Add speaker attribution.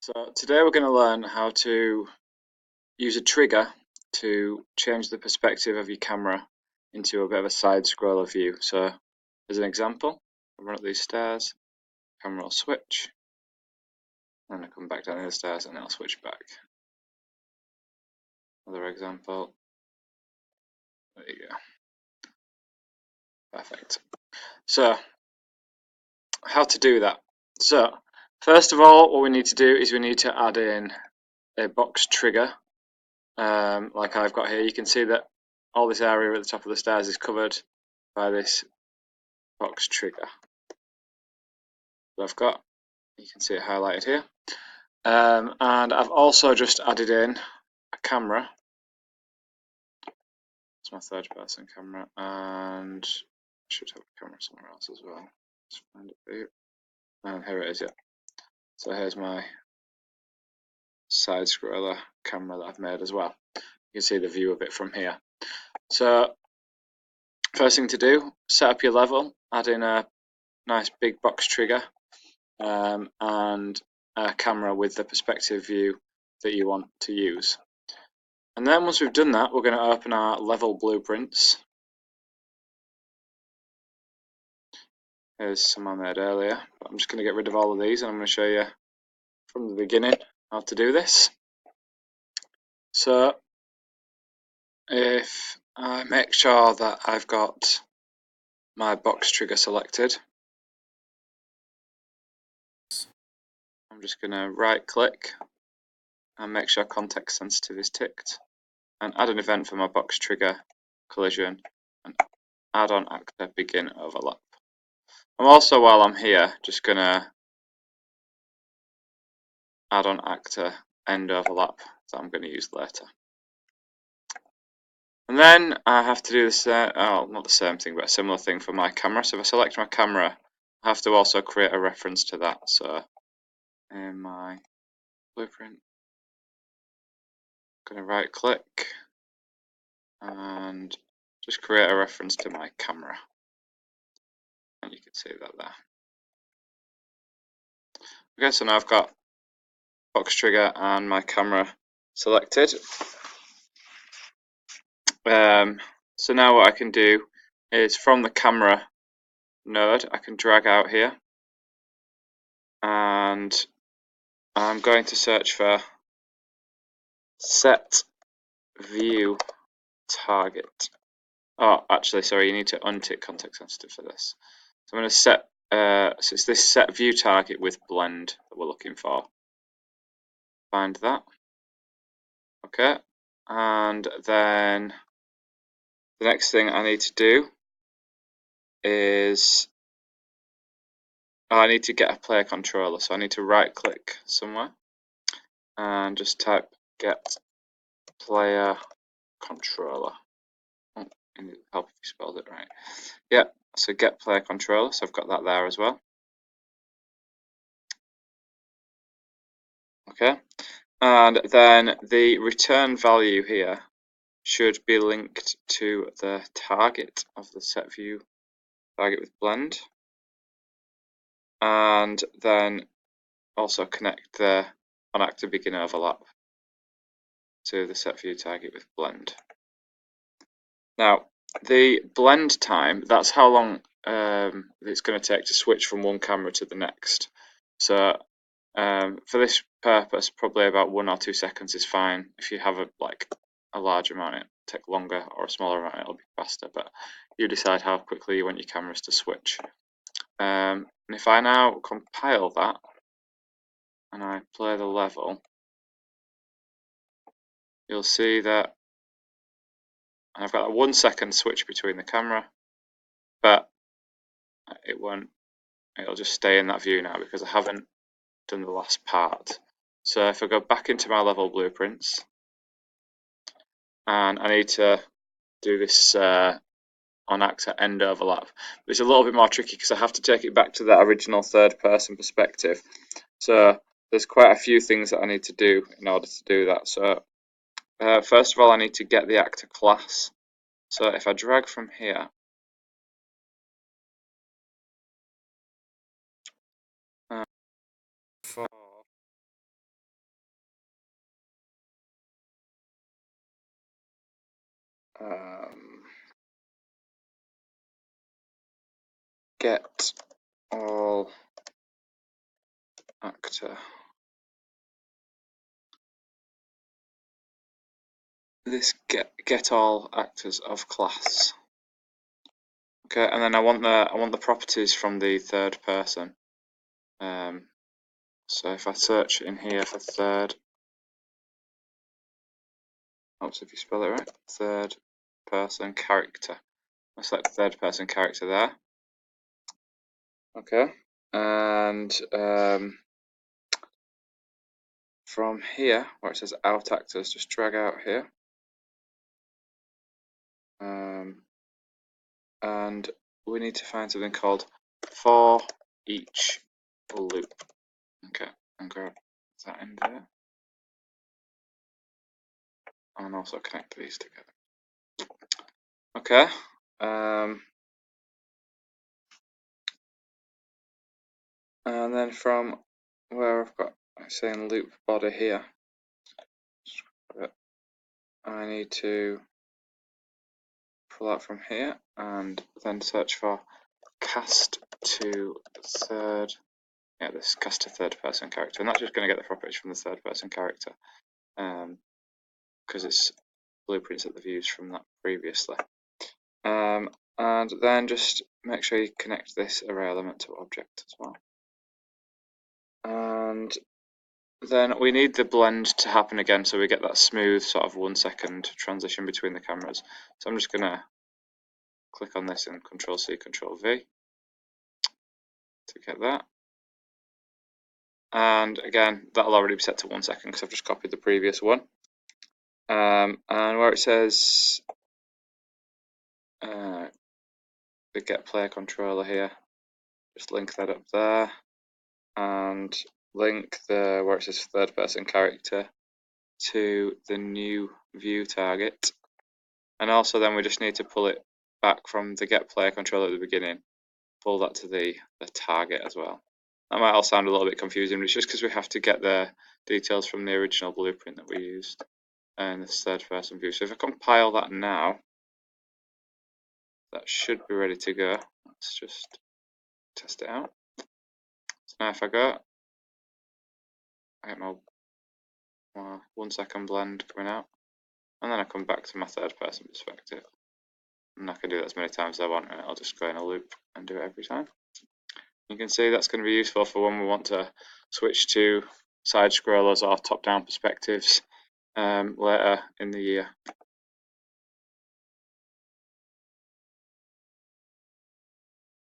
Speaker 1: So today we're going to learn how to use a trigger to change the perspective of your camera into a bit of a side-scroller view. So as an example, I'll run up these stairs, camera will switch, and I come back down the stairs and I'll switch back. Another example, there you go. Perfect. So how to do that? So first of all, what we need to do is we need to add in a box trigger. Like I've got here, you can see that all this area at the top of the stairs is covered by this box trigger that I've got. You can see it highlighted here. And I've also just added in a camera. It's my third person camera, and I should have a camera somewhere else as well. Let's find it for you. And here it is, yeah. So here's my side scroller camera that I've made as well. You can see the view of it from here. So first thing to do, set up your level, add in a nice big box trigger, and a camera with the perspective view that you want to use. And then once we've done that, we're going to open our level blueprints. Here's some I made earlier, but I'm just going to get rid of all of these and I'm going to show you from the beginning how to do this. So if I make sure that I've got my box trigger selected, I'm just going to right click and make sure context sensitive is ticked and add an event for my box trigger collision and add on actor begin overlap. I'm also, while I'm here, just going to add on actor end overlap that I'm going to use later. And then I have to do the same, not the same thing, but a similar thing for my camera. So if I select my camera, I have to also create a reference to that. So in my blueprint, I'm going to right click and just create a reference to my camera. And you can see that there. Okay, so now I've got box trigger and my camera selected. So now what I can do is from the camera node, I can drag out here and I'm going to search for set view target. Oh, actually, sorry, you need to untick context sensitive for this. So I'm going to set, so it's this set view target with blend that we're looking for. Find that. Okay, and then the next thing I need to do is I need to get a player controller. So I need to right click somewhere and just type get player controller. Oh, I need help if you spelled it right. Yeah, so get player controller. So I've got that there as well. Okay, and then the return value here should be linked to the target of the set view target with blend, and then also connect the on active begin overlap to the set view target with blend. Now the blend time, that's how long it's going to take to switch from one camera to the next. So for this purpose, probably about 1 or 2 seconds is fine. If you have a large amount, it'll take longer, or a smaller amount, it'll be faster. But you decide how quickly you want your cameras to switch. And if I now compile that and I play the level, you'll see that I've got a 1 second switch between the camera, but it won't. It'll just stay in that view now because I haven't done the last part. So if I go back into my level blueprints and I need to do this on actor end overlap, it's a little bit more tricky because I have to take it back to that original third person perspective. So there's quite a few things that I need to do in order to do that. So first of all, I need to get the actor class. So if I drag from here, for get all actor. This get all actors of class. Okay, and then I want the properties from the third person. So if I search in here for third, helps if you spell it right. Third person character. I select third person character there. Okay, and from here where it says out actors, just drag out here. And we need to find something called for each loop. Okay, and grab that in there. And also connect these together. Okay. And then from where I've got saying loop body here, I need to pull out from here and then search for cast to third. Yeah, this cast to third person character, and that's just going to get the properties from the third person character, because it's blueprints that they've used from that previously. And then just make sure you connect this array element to object as well. And then we need the blend to happen again, so we get that smooth sort of 1 second transition between the cameras. So I'm just going to click on this and Control C, Control V to get that. And again, that'll already be set to 1 second because I've just copied the previous one. And where it says the get player controller here, just link that up there and link the where it says third person character to the new view target. And also then we just need to pull it back from the get player controller at the beginning, pull that to the target as well. That might all sound a little bit confusing, but it's just because we have to get the details from the original blueprint that we used in this third person view. So if I compile that now, that should be ready to go. Let's just test it out. So now if I go, I get my 1 second blend coming out, and then I come back to my third person perspective. And I can do that as many times as I want, and I'll just go in a loop and do it every time. You can see that's going to be useful for when we want to switch to side scrollers or top-down perspectives later in the year.